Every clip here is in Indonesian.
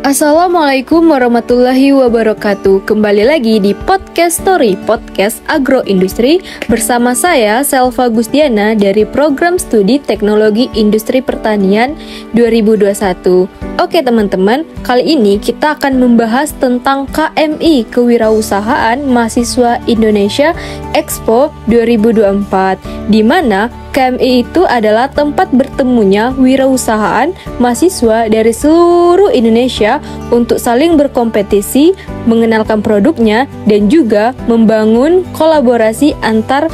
Assalamualaikum warahmatullahi wabarakatuh. Kembali lagi di Podcast Story, Podcast Agroindustri bersama saya Selva Gustiana dari Program Studi Teknologi Industri Pertanian 2021. Oke teman-teman, kali ini kita akan membahas tentang KMI, Kewirausahaan Mahasiswa Indonesia Expo 2024, di mana KMI itu adalah tempat bertemunya wirausahaan mahasiswa dari seluruh Indonesia untuk saling berkompetisi, mengenalkan produknya, dan juga membangun kolaborasi antar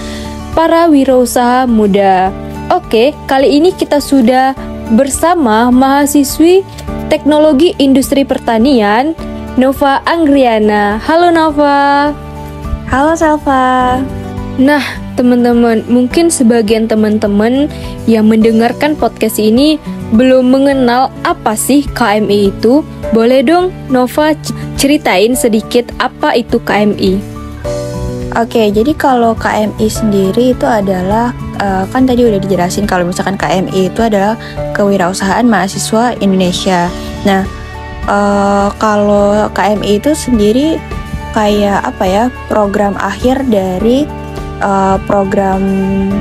para wirausaha muda. Oke, kali ini kita sudah bersama mahasiswi Teknologi Industri Pertanian, Nova Anggriana. Halo Nova. Halo Selva. Nah, teman-teman, mungkin sebagian teman-teman yang mendengarkan podcast ini belum mengenal apa sih KMI itu. Boleh dong Nova ceritain sedikit apa itu KMI? Oke, jadi kalau KMI sendiri itu adalah kan tadi udah dijelasin kalau misalkan KMI itu adalah Kewirausahaan Mahasiswa Indonesia. Nah, kalau KMI itu sendiri kayak apa ya, program akhir dari program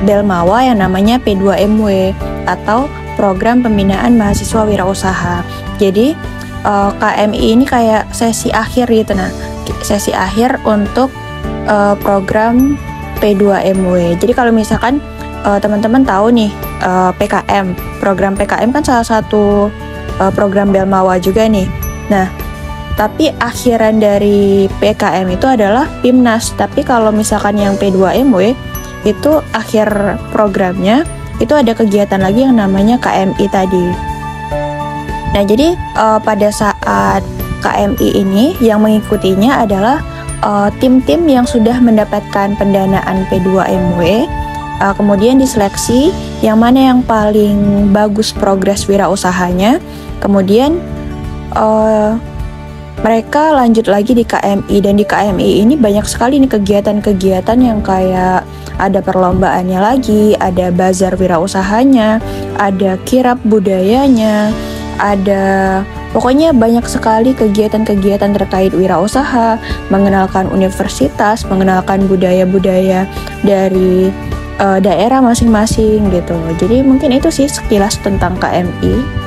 Belmawa yang namanya P2MW atau Program Pembinaan Mahasiswa Wirausaha. Jadi KMI ini kayak sesi akhir gitu. Nah, sesi akhir untuk program P2MW. Jadi kalau misalkan teman-teman tahu nih PKM, program PKM kan salah satu program Belmawa juga nih. Nah, tapi akhiran dari PKM itu adalah PIMNAS. Tapi kalau misalkan yang P2MW itu akhir programnya itu ada kegiatan lagi yang namanya KMI tadi. Nah, jadi pada saat KMI ini yang mengikutinya adalah tim-tim yang sudah mendapatkan pendanaan P2MW, kemudian diseleksi yang mana yang paling bagus progres wirausahanya, kemudian mereka lanjut lagi di KMI, dan di KMI ini banyak sekali nih kegiatan-kegiatan yang kayak ada perlombaannya lagi, ada bazar wirausahanya, ada kirab budayanya, ada pokoknya banyak sekali kegiatan-kegiatan terkait wirausaha, mengenalkan universitas, mengenalkan budaya-budaya dari daerah masing-masing gitu. Jadi mungkin itu sih sekilas tentang KMI.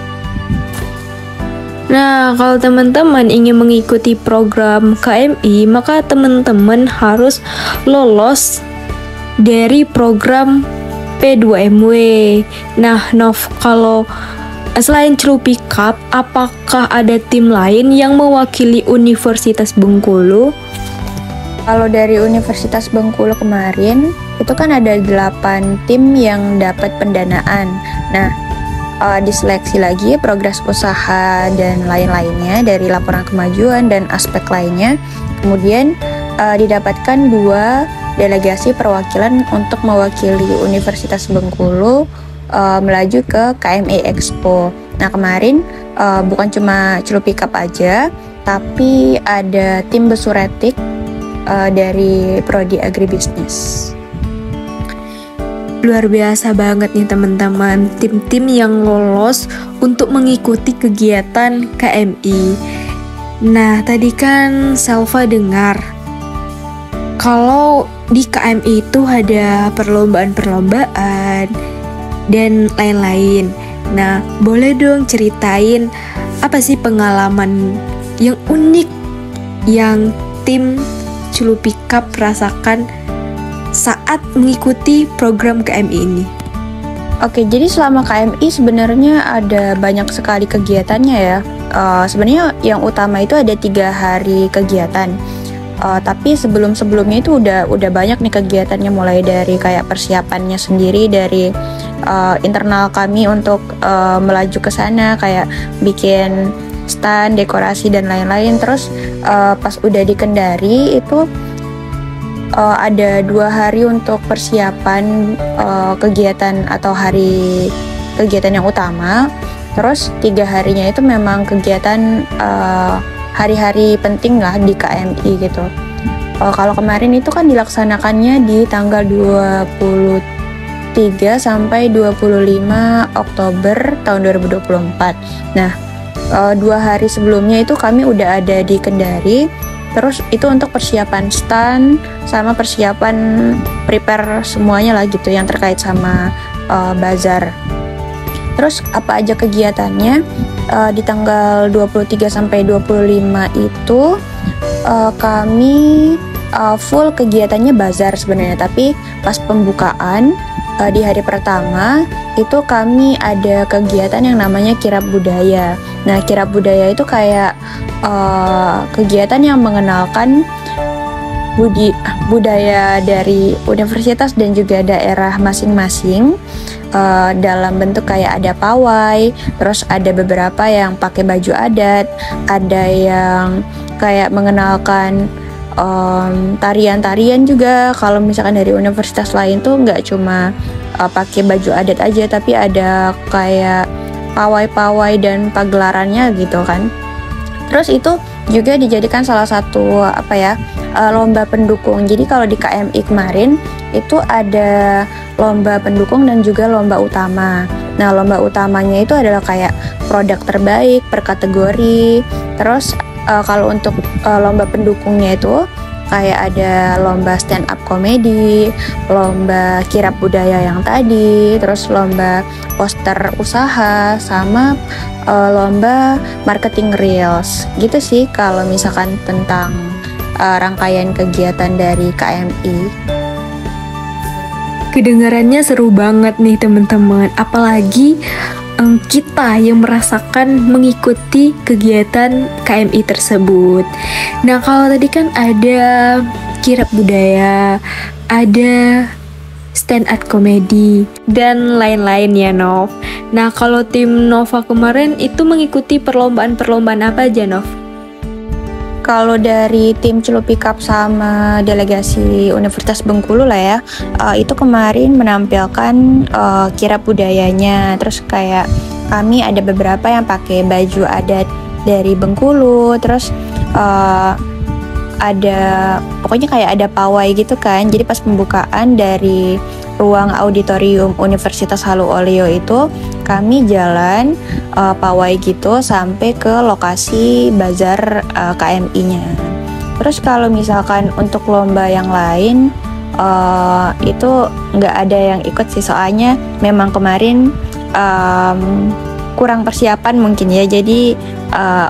Nah, kalau teman-teman ingin mengikuti program KMI, maka teman-teman harus lolos dari program P2MW. Nah, Nov, kalau selain Celupi Cup, apakah ada tim lain yang mewakili Universitas Bengkulu? Kalau dari Universitas Bengkulu kemarin, itu kan ada 8 tim yang dapat pendanaan. Nah, diseleksi lagi progres usaha dan lain-lainnya dari laporan kemajuan dan aspek lainnya. Kemudian didapatkan 2 delegasi perwakilan untuk mewakili Universitas Bengkulu melaju ke KMI Expo. Nah, kemarin bukan cuma Celupi Cup aja, tapi ada tim Besuretik dari Prodi Agribisnis. Luar biasa banget nih teman-teman, tim-tim yang lolos untuk mengikuti kegiatan KMI. Nah, tadi kan Selva dengar kalau di KMI itu ada perlombaan-perlombaan dan lain-lain. Nah, boleh dong ceritain apa sih pengalaman yang unik yang tim Celupi Cup rasakan saat mengikuti program KMI ini? Oke, jadi selama KMI sebenarnya ada banyak sekali kegiatannya ya. Sebenarnya yang utama itu ada 3 hari kegiatan. Tapi sebelum-sebelumnya itu udah banyak nih kegiatannya, mulai dari kayak persiapannya sendiri dari internal kami untuk melaju ke sana, kayak bikin stand, dekorasi dan lain-lain. Terus pas udah di Kendari itu ada 2 hari untuk persiapan kegiatan atau hari kegiatan yang utama. Terus 3 harinya itu memang kegiatan hari-hari penting lah di KMI gitu. Kalau kemarin itu kan dilaksanakannya di tanggal 23 sampai 25 Oktober tahun 2024. Nah, 2 hari sebelumnya itu kami udah ada di Kendari. Terus itu untuk persiapan stand sama persiapan prepare semuanya lah gitu yang terkait sama bazar. Terus apa aja kegiatannya? Di tanggal 23 sampai 25 itu kami full kegiatannya bazar sebenarnya, tapi pas pembukaan di hari pertama itu kami ada kegiatan yang namanya kirab budaya. Nah, kirab budaya itu kayak kegiatan yang mengenalkan budaya dari universitas dan juga daerah masing-masing dalam bentuk kayak ada pawai, terus ada beberapa yang pakai baju adat, ada yang kayak mengenalkan tarian-tarian juga. Kalau misalkan dari universitas lain tuh nggak cuma pakai baju adat aja, tapi ada kayak pawai-pawai dan pagelarannya gitu kan. Terus itu juga dijadikan salah satu lomba pendukung. Jadi kalau di KMI kemarin itu ada lomba pendukung dan juga lomba utama. Nah, lomba utamanya itu adalah kayak produk terbaik per kategori. Terus kalau untuk lomba pendukungnya itu kayak ada lomba stand up comedy, lomba kirab budaya yang tadi, terus lomba poster usaha, sama lomba marketing reels. Gitu sih kalau misalkan tentang rangkaian kegiatan dari KMI. Kedengarannya seru banget nih teman-teman, apalagi kita yang merasakan mengikuti kegiatan KMI tersebut. Nah, kalau tadi kan ada kirab budaya, ada stand up comedy, dan lain-lain ya, Nov. Nah, kalau tim Nova kemarin itu mengikuti perlombaan-perlombaan apa aja, Nov? Kalau dari tim Celupi Cup sama delegasi Universitas Bengkulu lah ya, itu kemarin menampilkan kirab budayanya. Terus kayak kami ada beberapa yang pakai baju adat dari Bengkulu, terus ada pokoknya kayak ada pawai gitu kan. Jadi pas pembukaan dari ruang auditorium Universitas Halu Oleo itu kami jalan pawai gitu sampai ke lokasi bazar KMI-nya. Terus kalau misalkan untuk lomba yang lain itu nggak ada yang ikut sih, soalnya memang kemarin kurang persiapan mungkin ya. Jadi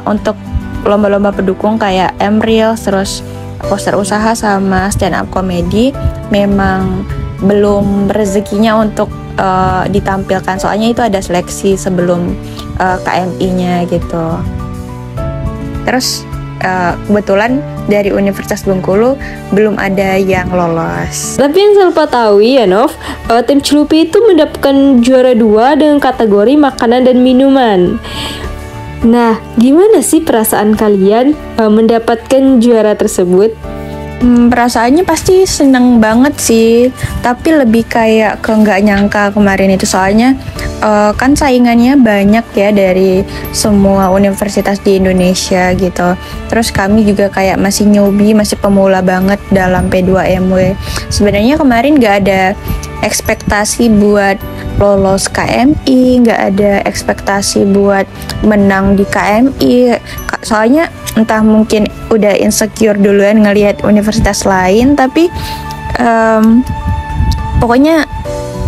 untuk lomba-lomba pendukung kayak M-Reels, terus poster usaha sama stand up comedy memang belum rezekinya untuk ditampilkan, soalnya itu ada seleksi sebelum KMI-nya gitu. Terus kebetulan dari Universitas Bengkulu belum ada yang lolos. Tapi yang Selva tahu ya, Nov, tim Celupi itu mendapatkan juara 2 dengan kategori makanan dan minuman. Nah, gimana sih perasaan kalian mendapatkan juara tersebut? Perasaannya pasti seneng banget sih, tapi lebih kayak ke nggak nyangka kemarin itu, soalnya kan saingannya banyak ya dari semua universitas di Indonesia gitu. Terus kami juga kayak masih newbie, masih pemula banget dalam P2MW. Sebenarnya kemarin nggak ada ekspektasi buat lolos KMI, nggak ada ekspektasi buat menang di KMI, soalnya entah mungkin udah insecure duluan ngelihat universitas lain, tapi pokoknya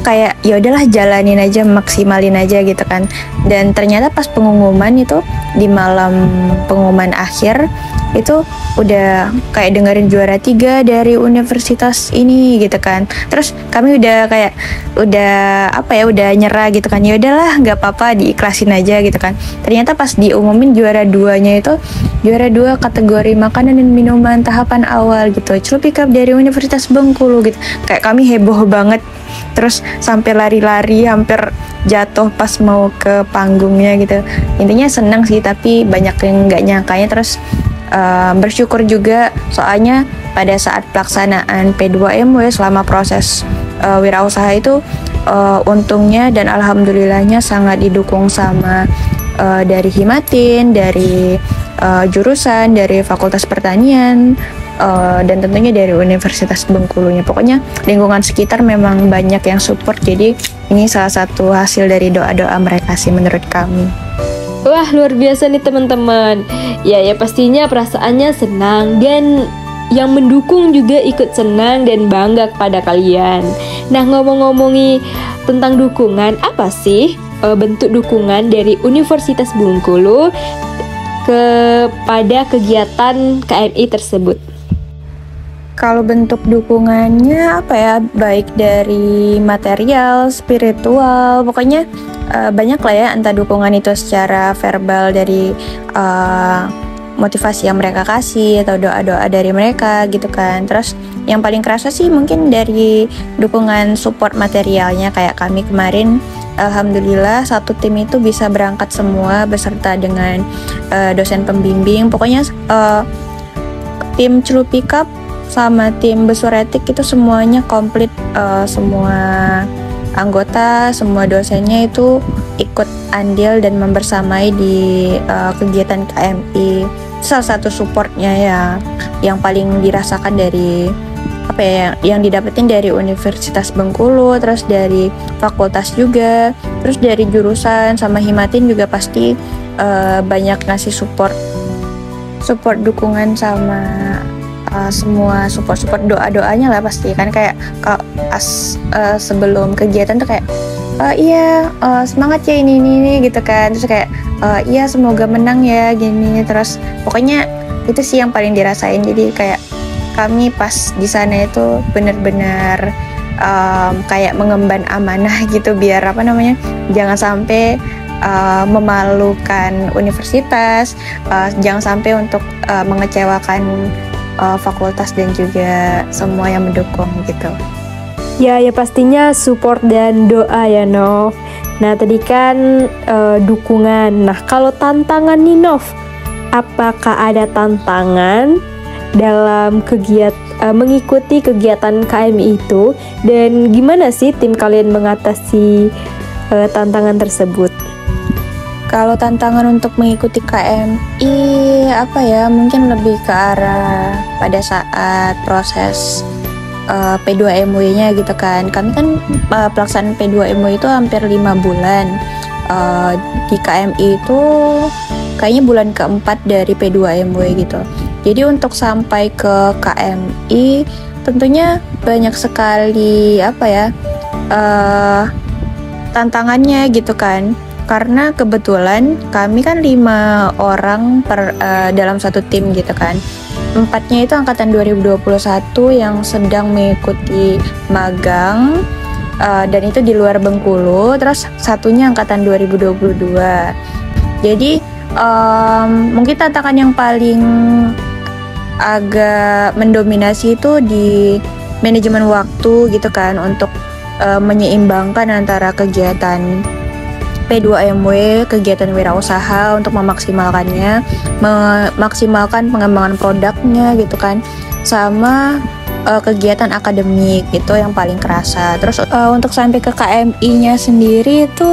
kayak ya udahlah jalanin aja, maksimalin aja gitu kan. Dan ternyata pas pengumuman itu, di malam pengumuman akhir itu udah kayak dengerin juara 3 dari universitas ini gitu kan. Terus kami udah kayak udah nyerah gitu kan, ya udahlah nggak apa-apa, diikhlasin aja gitu kan. Ternyata pas diumumin juara 2-nya itu juara 2 kategori makanan dan minuman tahapan awal gitu, Celupi Cup dari Universitas Bengkulu gitu. Kayak kami heboh banget, terus sampai lari-lari hampir jatuh pas mau ke panggungnya gitu. Intinya senang sih, tapi banyak yang nggak nyangkanya. Terus bersyukur juga, soalnya pada saat pelaksanaan P2MW selama proses wirausaha itu untungnya dan alhamdulillahnya sangat didukung sama dari Himatin, dari jurusan, dari Fakultas Pertanian, dan tentunya dari Universitas Bengkulunya. Pokoknya lingkungan sekitar memang banyak yang support, jadi ini salah satu hasil dari doa-doa mereka sih menurut kami. Wah, luar biasa nih teman-teman. Ya pastinya perasaannya senang dan yang mendukung juga ikut senang dan bangga kepada kalian. Nah, ngomong-ngomongi tentang dukungan, apa sih bentuk dukungan dari Universitas Bengkulu kepada kegiatan KMI tersebut? Kalau bentuk dukungannya apa ya, baik dari material, spiritual, pokoknya banyak lah ya, entah dukungan itu secara verbal dari motivasi yang mereka kasih atau doa-doa dari mereka gitu kan. Terus yang paling kerasa sih mungkin dari dukungan support materialnya, kayak kami kemarin alhamdulillah satu tim itu bisa berangkat semua beserta dengan dosen pembimbing. Pokoknya tim Celupikap sama tim Besuretik itu semuanya komplit, semua anggota, semua dosennya itu ikut andil dan membersamai di kegiatan KMI. Salah satu supportnya ya yang paling dirasakan dari apa ya, yang didapetin dari Universitas Bengkulu, terus dari fakultas juga, terus dari jurusan sama Himatin juga pasti banyak ngasih support dukungan sama semua support doa-doanya lah pasti kan, kayak sebelum kegiatan tuh kayak semangat ya ini gitu kan, terus kayak iya semoga menang ya gini, terus pokoknya itu sih yang paling dirasain. Jadi kayak kami pas di sana itu benar-benar kayak mengemban amanah gitu, biar jangan sampai memalukan universitas, jangan sampai untuk mengecewakan fakultas dan juga semua yang mendukung gitu. Ya pastinya support dan doa ya Nov. Nah tadi kan dukungan. Nah kalau tantangan nih Nov, apakah ada tantangan dalam mengikuti kegiatan KMI itu, dan gimana sih tim kalian mengatasi tantangan tersebut? Kalau tantangan untuk mengikuti KMI apa ya, mungkin lebih ke arah pada saat proses P2MW-nya gitu kan. Kami kan pelaksanaan P2MW itu hampir 5 bulan. Di KMI itu kayaknya bulan keempat dari P2MW gitu. Jadi untuk sampai ke KMI tentunya banyak sekali tantangannya gitu kan. Karena kebetulan kami kan 5 orang dalam satu tim gitu kan. 4-nya itu angkatan 2021 yang sedang mengikuti magang, dan itu di luar Bengkulu. Terus satunya angkatan 2022. Jadi mungkin tantangan yang paling agak mendominasi itu di manajemen waktu gitu kan, untuk menyeimbangkan antara kegiatan P2MW, kegiatan wirausaha untuk memaksimalkannya, memaksimalkan pengembangan produknya gitu kan, sama kegiatan akademik itu yang paling kerasa. Terus untuk sampai ke KMI-nya sendiri itu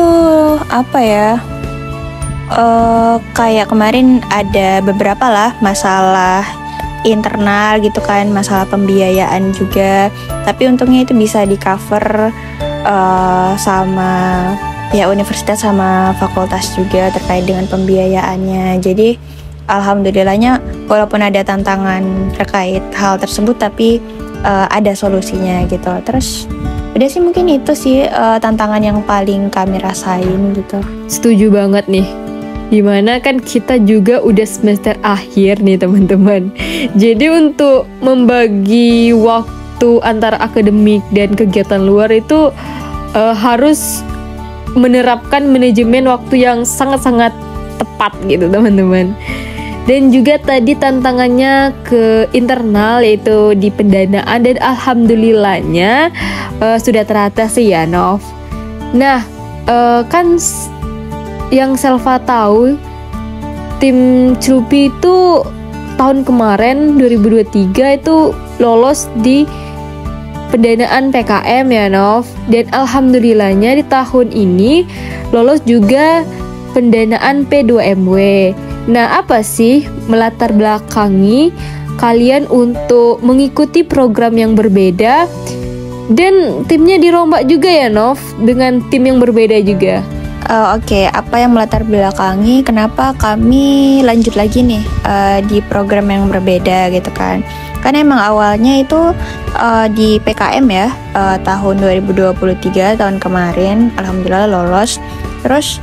kayak kemarin ada beberapa lah masalah internal gitu kan, masalah pembiayaan juga, tapi untungnya itu bisa di cover sama ya universitas sama fakultas juga terkait dengan pembiayaannya. Jadi alhamdulillahnya walaupun ada tantangan terkait hal tersebut, tapi ada solusinya gitu. Terus udah sih, mungkin itu sih tantangan yang paling kami rasain gitu. Setuju banget nih. Dimana kan kita juga udah semester akhir nih teman-teman. Jadi untuk membagi waktu antara akademik dan kegiatan luar itu harus menerapkan manajemen waktu yang sangat-sangat tepat gitu teman-teman. Dan juga tadi tantangannya ke internal, yaitu di pendanaan, dan alhamdulillahnya sudah teratasi ya Nov. Nah kan yang Selva tahu, tim Celupi itu tahun kemarin 2023 itu lolos di pendanaan PKM ya Nov, dan alhamdulillahnya di tahun ini lolos juga pendanaan P2MW. Nah apa sih melatar belakangi kalian untuk mengikuti program yang berbeda, dan timnya dirombak juga ya Nov, dengan tim yang berbeda juga? Oke, apa yang melatar belakangi kenapa kami lanjut lagi nih di program yang berbeda gitu kan? Kan emang awalnya itu di PKM ya, tahun 2023 tahun kemarin, alhamdulillah lolos. Terus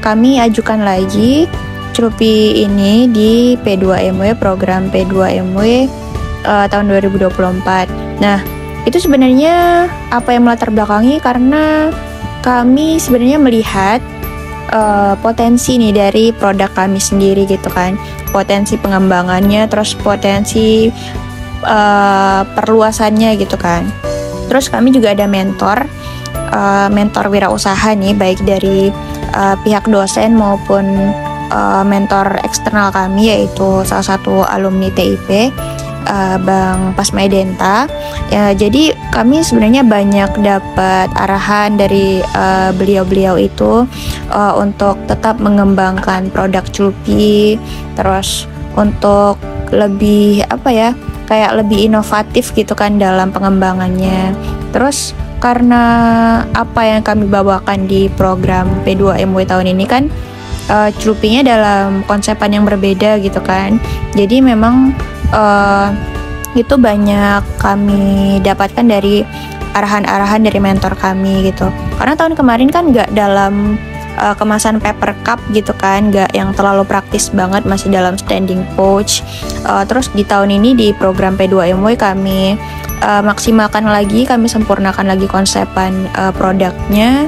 kami ajukan lagi CRUPI ini di P2MW, program P2MW tahun 2024. Nah, itu sebenarnya apa yang melatar belakangi karena kami sebenarnya melihat potensi nih dari produk kami sendiri gitu kan, potensi pengembangannya, terus potensi perluasannya gitu kan. Terus kami juga ada mentor wirausaha nih, baik dari pihak dosen maupun mentor eksternal kami, yaitu salah satu alumni TIP, Bang Pasmaidenta. Ya, jadi kami sebenarnya banyak dapat arahan dari beliau-beliau itu untuk tetap mengembangkan produk CRUPI, terus untuk lebih kayak lebih inovatif gitu kan dalam pengembangannya. Terus karena apa yang kami bawakan di program P2MW tahun ini kan CRUPI-nya dalam konsepan yang berbeda gitu kan. Jadi memang itu banyak kami dapatkan dari arahan-arahan dari mentor kami gitu. Karena tahun kemarin kan nggak dalam kemasan paper cup gitu kan, nggak yang terlalu praktis banget, masih dalam standing pouch. Terus di tahun ini di program P2MW kami maksimalkan lagi, kami sempurnakan lagi konsepan produknya.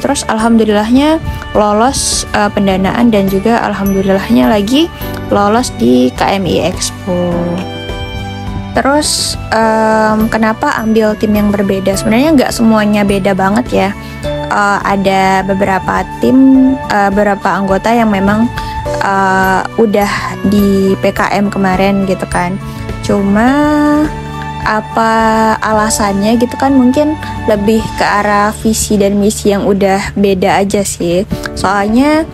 Terus alhamdulillahnya lolos pendanaan dan juga alhamdulillahnya lagi lolos di KMI Expo. Terus kenapa ambil tim yang berbeda? Sebenarnya nggak semuanya beda banget ya. Ada beberapa tim, beberapa anggota yang memang udah di PKM kemarin gitu kan. Cuma apa alasannya gitu kan, mungkin lebih ke arah visi dan misi yang udah beda aja sih. Soalnya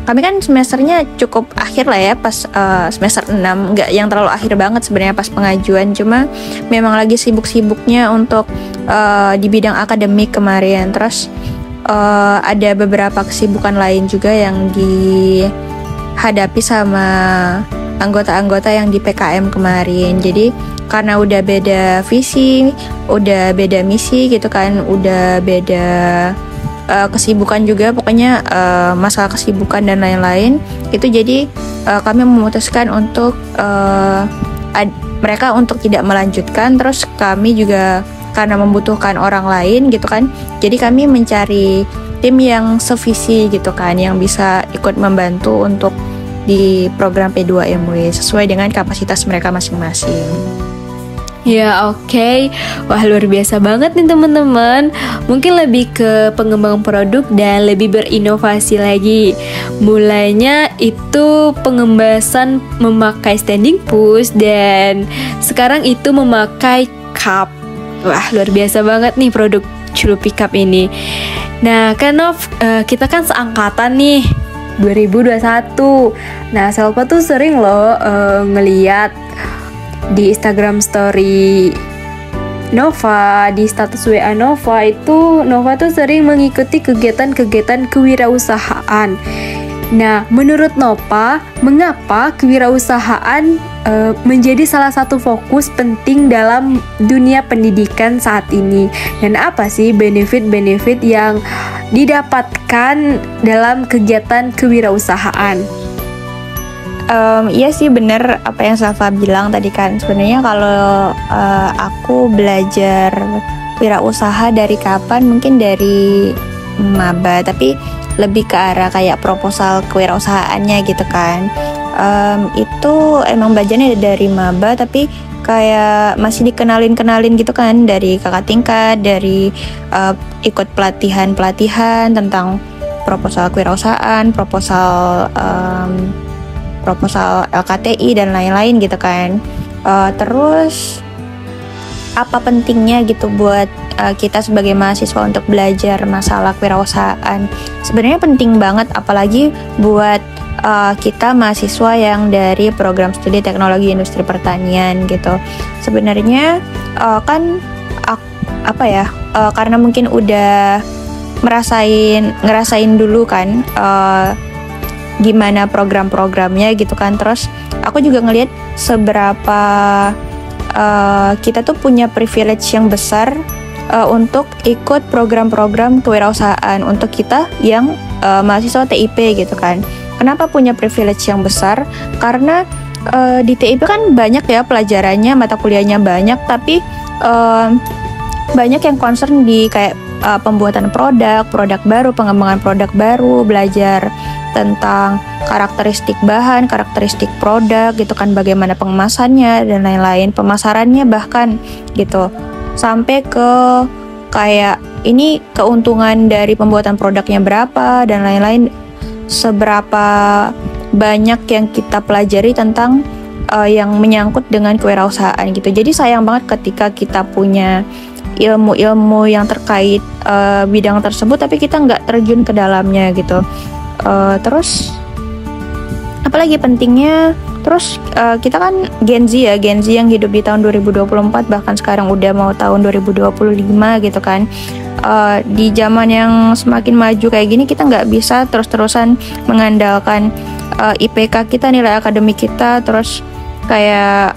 kami kan semesternya cukup akhir lah ya, pas semester 6, nggak yang terlalu akhir banget sebenarnya pas pengajuan, cuma memang lagi sibuk-sibuknya untuk di bidang akademik kemarin. Terus ada beberapa kesibukan lain juga yang dihadapi sama anggota-anggota yang di PKM kemarin. Jadi karena udah beda visi, udah beda misi gitu kan, udah beda kesibukan juga, pokoknya masalah kesibukan dan lain-lain itu, jadi kami memutuskan untuk mereka untuk tidak melanjutkan. Terus kami juga karena membutuhkan orang lain gitu kan, jadi kami mencari tim yang sevisi gitu kan, yang bisa ikut membantu untuk di program P2MW sesuai dengan kapasitas mereka masing-masing. Ya oke. Wah luar biasa banget nih teman-teman. Mungkin lebih ke pengembang produk dan lebih berinovasi lagi. Mulainya itu pengembasan memakai standing push, dan sekarang itu memakai cup. Wah luar biasa banget nih produk CRUPI Cup ini. Nah kan kita kan seangkatan nih 2021. Nah Selva tuh sering loh ngeliat di Instagram story Nova, di status WA Nova itu, Nova tuh sering mengikuti kegiatan-kegiatan kewirausahaan. Nah, menurut Nova, mengapa kewirausahaan menjadi salah satu fokus penting dalam dunia pendidikan saat ini? Dan apa sih benefit-benefit yang didapatkan dalam kegiatan kewirausahaan? Iya sih bener apa yang Safa bilang tadi kan. Sebenarnya kalau aku belajar wirausaha dari kapan, mungkin dari maba, tapi lebih ke arah kayak proposal kewirausahaannya gitu kan. Itu emang belajarnya dari maba, tapi kayak masih dikenalin gitu kan dari kakak tingkat, dari ikut pelatihan tentang proposal kewirausahaan, proposal LKTI dan lain-lain gitu kan. Terus apa pentingnya gitu buat kita sebagai mahasiswa untuk belajar masalah kewirausahaan? Sebenarnya penting banget, apalagi buat kita mahasiswa yang dari program studi teknologi industri pertanian gitu. Sebenarnya kan karena mungkin udah ngerasain dulu kan gimana program-programnya gitu kan. Terus aku juga ngelihat seberapa kita tuh punya privilege yang besar untuk ikut program-program kewirausahaan untuk kita yang mahasiswa TIP gitu kan. Kenapa punya privilege yang besar? Karena di TIP kan banyak ya pelajarannya, mata kuliahnya banyak, tapi banyak yang concern di kayak pembuatan produk baru, pengembangan produk baru, belajar tentang karakteristik bahan, karakteristik produk gitu kan, bagaimana pengemasannya dan lain-lain, pemasarannya bahkan gitu. Sampai ke kayak ini keuntungan dari pembuatan produknya berapa dan lain-lain, seberapa banyak yang kita pelajari tentang yang menyangkut dengan kewirausahaan gitu. Jadi sayang banget ketika kita punya ilmu-ilmu yang terkait bidang tersebut tapi kita nggak terjun ke dalamnya gitu. Terus apalagi pentingnya, terus kita kan Gen Z yang hidup di tahun 2024, bahkan sekarang udah mau tahun 2025 gitu kan. Di zaman yang semakin maju kayak gini, kita nggak bisa terus-terusan mengandalkan IPK kita, nilai akademik kita, terus kayak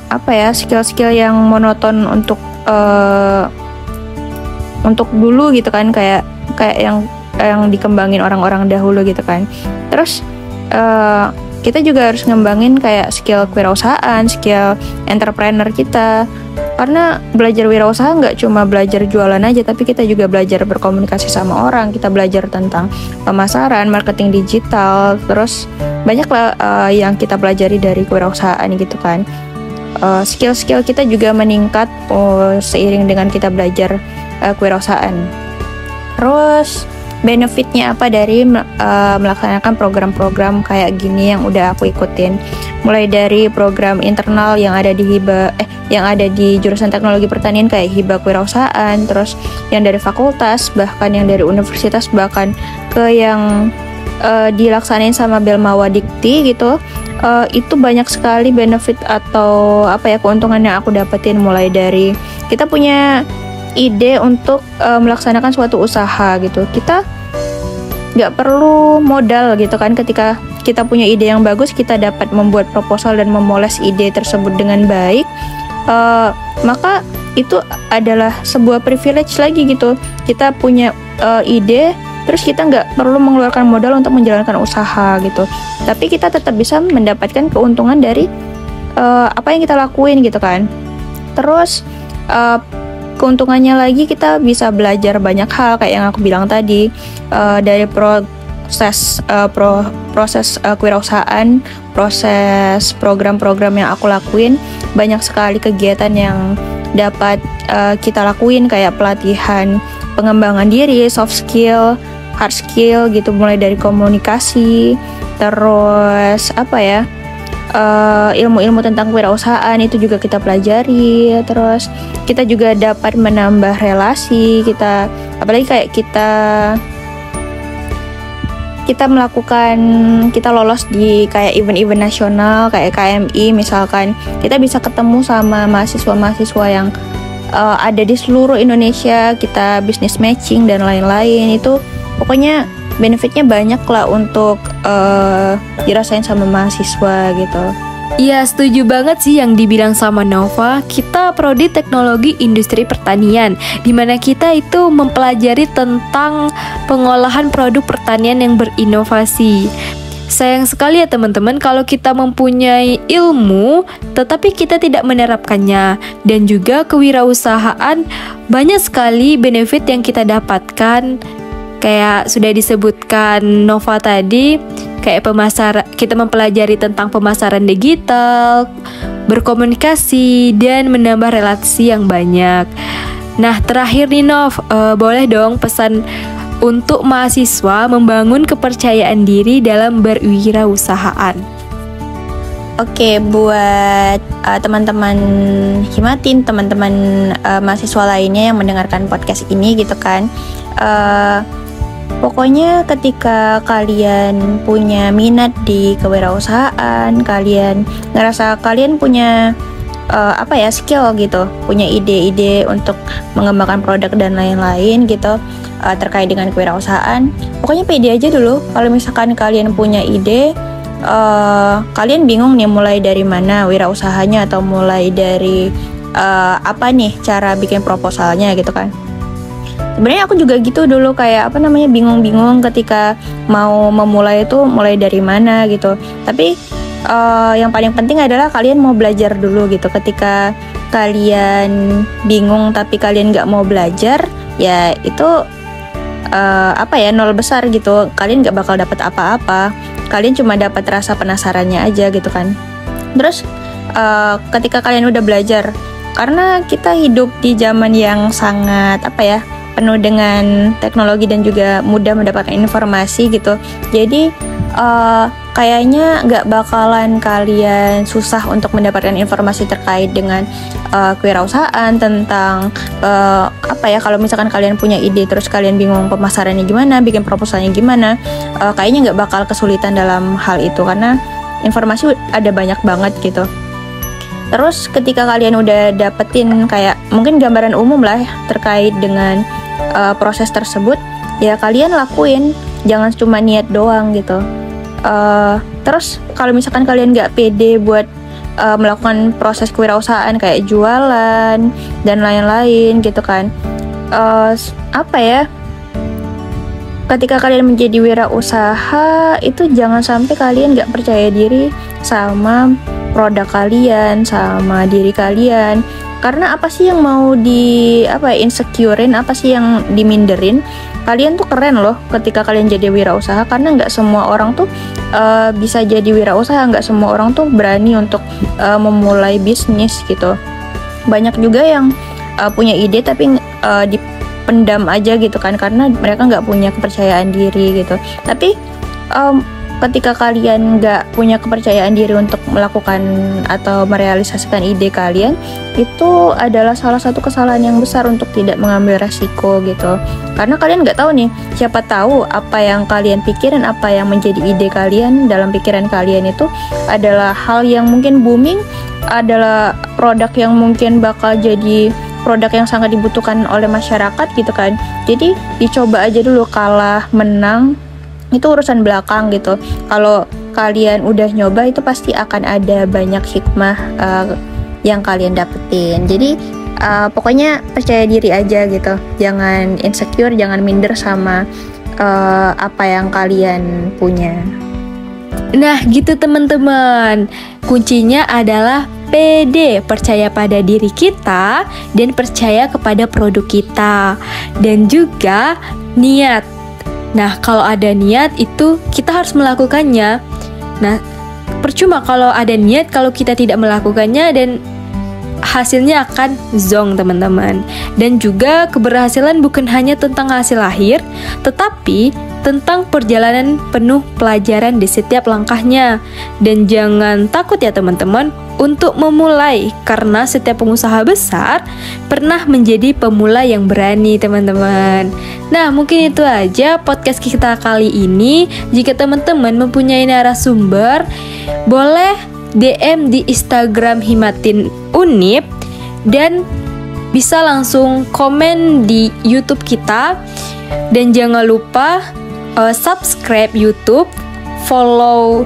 skill-skill yang monoton untuk dulu gitu kan, kayak yang dikembangin orang-orang dahulu gitu kan. Terus kita juga harus ngembangin kayak skill kewirausahaan, skill entrepreneur kita. Karena belajar wirausaha nggak cuma belajar jualan aja, tapi kita juga belajar berkomunikasi sama orang, kita belajar tentang pemasaran, marketing digital, terus banyak lah yang kita pelajari dari kewirausahaan gitu kan. Skill-skill kita juga meningkat seiring dengan kita belajar kewirausahaan. Terus benefitnya apa dari melaksanakan program-program kayak gini yang udah aku ikutin? Mulai dari program internal yang ada di jurusan teknologi pertanian kayak hibah kewirausahaan, terus yang dari fakultas, bahkan yang dari universitas, bahkan ke yang dilaksanain sama Belmawa Dikti gitu. Itu banyak sekali benefit atau keuntungan yang aku dapetin. Mulai dari kita punya ide untuk melaksanakan suatu usaha gitu, kita nggak perlu modal gitu kan. Ketika kita punya ide yang bagus, kita dapat membuat proposal dan memoles ide tersebut dengan baik, maka itu adalah sebuah privilege lagi gitu. Kita punya ide, terus kita nggak perlu mengeluarkan modal untuk menjalankan usaha gitu, tapi kita tetap bisa mendapatkan keuntungan dari apa yang kita lakuin gitu kan. Terus keuntungannya lagi, kita bisa belajar banyak hal kayak yang aku bilang tadi, dari proses kewirausahaan, proses program-program yang aku lakuin. Banyak sekali kegiatan yang dapat kita lakuin, kayak pelatihan pengembangan diri, soft skill, hard skill gitu, mulai dari komunikasi, terus ilmu-ilmu tentang kewirausahaan itu juga kita pelajari. Terus kita juga dapat menambah relasi kita, apalagi kayak kita lolos di kayak event-event nasional kayak KMI misalkan, kita bisa ketemu sama mahasiswa-mahasiswa yang ada di seluruh Indonesia, kita business matching dan lain-lain. Itu pokoknya benefitnya banyak lah untuk dirasain sama mahasiswa gitu. Iya, setuju banget sih yang dibilang sama Nova. Kita prodi teknologi industri pertanian, dimana kita itu mempelajari tentang pengolahan produk pertanian yang berinovasi. Sayang sekali ya teman-teman kalau kita mempunyai ilmu tetapi kita tidak menerapkannya. Dan juga kewirausahaan, banyak sekali benefit yang kita dapatkan. Kayak sudah disebutkan Nova tadi, kayak kita mempelajari tentang pemasaran digital, berkomunikasi, dan menambah relasi yang banyak. Nah, terakhir nih Nov, boleh dong pesan untuk mahasiswa membangun kepercayaan diri dalam berwirausahaan. Oke, buat teman-teman Himatin, teman-teman mahasiswa lainnya yang mendengarkan podcast ini gitu kan, pokoknya ketika kalian punya minat di kewirausahaan, kalian ngerasa kalian punya skill gitu, punya ide-ide untuk mengembangkan produk dan lain-lain gitu terkait dengan kewirausahaan. Pokoknya pede aja dulu. Kalau misalkan kalian punya ide, kalian bingung nih mulai dari mana wirausahanya atau mulai dari apa nih cara bikin proposalnya gitu kan. Sebenarnya aku juga gitu dulu, kayak bingung-bingung ketika mau memulai itu mulai dari mana gitu. Tapi yang paling penting adalah kalian mau belajar dulu gitu. Ketika kalian bingung tapi kalian nggak mau belajar, ya itu nol besar gitu. Kalian nggak bakal dapat apa-apa. Kalian cuma dapat rasa penasarannya aja gitu kan. Terus ketika kalian udah belajar, karena kita hidup di zaman yang sangat penuh dengan teknologi dan juga mudah mendapatkan informasi gitu. Jadi kayaknya nggak bakalan kalian susah untuk mendapatkan informasi terkait dengan kewirausahaan, tentang kalau misalkan kalian punya ide terus kalian bingung pemasarannya gimana, bikin proposalnya gimana, kayaknya nggak bakal kesulitan dalam hal itu karena informasi ada banyak banget gitu. Terus ketika kalian udah dapetin kayak mungkin gambaran umum lah terkait dengan proses tersebut, ya kalian lakuin, jangan cuma niat doang gitu. Terus kalau misalkan kalian nggak pede buat melakukan proses kewirausahaan kayak jualan dan lain-lain gitu kan, ketika kalian menjadi wirausaha itu jangan sampai kalian nggak percaya diri sama produk kalian, sama diri kalian. Karena apa sih yang mau insecurein, apa sih yang diminderin? Kalian tuh keren loh ketika kalian jadi wirausaha, karena nggak semua orang tuh bisa jadi wirausaha, nggak semua orang tuh berani untuk memulai bisnis gitu. Banyak juga yang punya ide tapi dipendam aja gitu kan, karena mereka nggak punya kepercayaan diri gitu. Tapi ketika kalian nggak punya kepercayaan diri untuk melakukan atau merealisasikan ide kalian, itu adalah salah satu kesalahan yang besar untuk tidak mengambil resiko gitu. Karena kalian nggak tahu nih, siapa tahu apa yang kalian pikirin, apa yang menjadi ide kalian dalam pikiran kalian itu adalah hal yang mungkin booming, adalah produk yang mungkin bakal jadi produk yang sangat dibutuhkan oleh masyarakat gitu kan. Jadi dicoba aja dulu, kalah menang itu urusan belakang gitu. Kalau kalian udah nyoba itu pasti akan ada banyak hikmah yang kalian dapetin. Jadi pokoknya percaya diri aja gitu. Jangan insecure, jangan minder sama apa yang kalian punya. Nah gitu teman-teman, kuncinya adalah pede, percaya pada diri kita dan percaya kepada produk kita, dan juga niat. Nah, kalau ada niat itu kita harus melakukannya. Nah, percuma kalau ada niat kalau kita tidak melakukannya, dan hasilnya akan zonk teman-teman. Dan juga keberhasilan bukan hanya tentang hasil akhir, tetapi tentang perjalanan penuh pelajaran di setiap langkahnya. Dan jangan takut ya teman-teman untuk memulai, karena setiap pengusaha besar pernah menjadi pemula yang berani teman-teman. Nah mungkin itu aja podcast kita kali ini. Jika teman-teman mempunyai narasumber, boleh DM di Instagram Himatin Unip, dan bisa langsung komen di YouTube kita. Dan jangan lupa subscribe YouTube, follow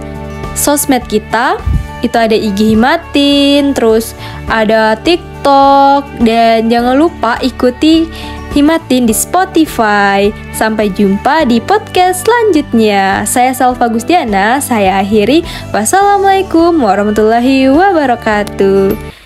sosmed kita. Itu ada IG Himatin, terus ada TikTok, dan jangan lupa ikuti Himatin di Spotify. Sampai jumpa di podcast selanjutnya. Saya Selva Gustiana, saya akhiri. Wassalamualaikum warahmatullahi wabarakatuh.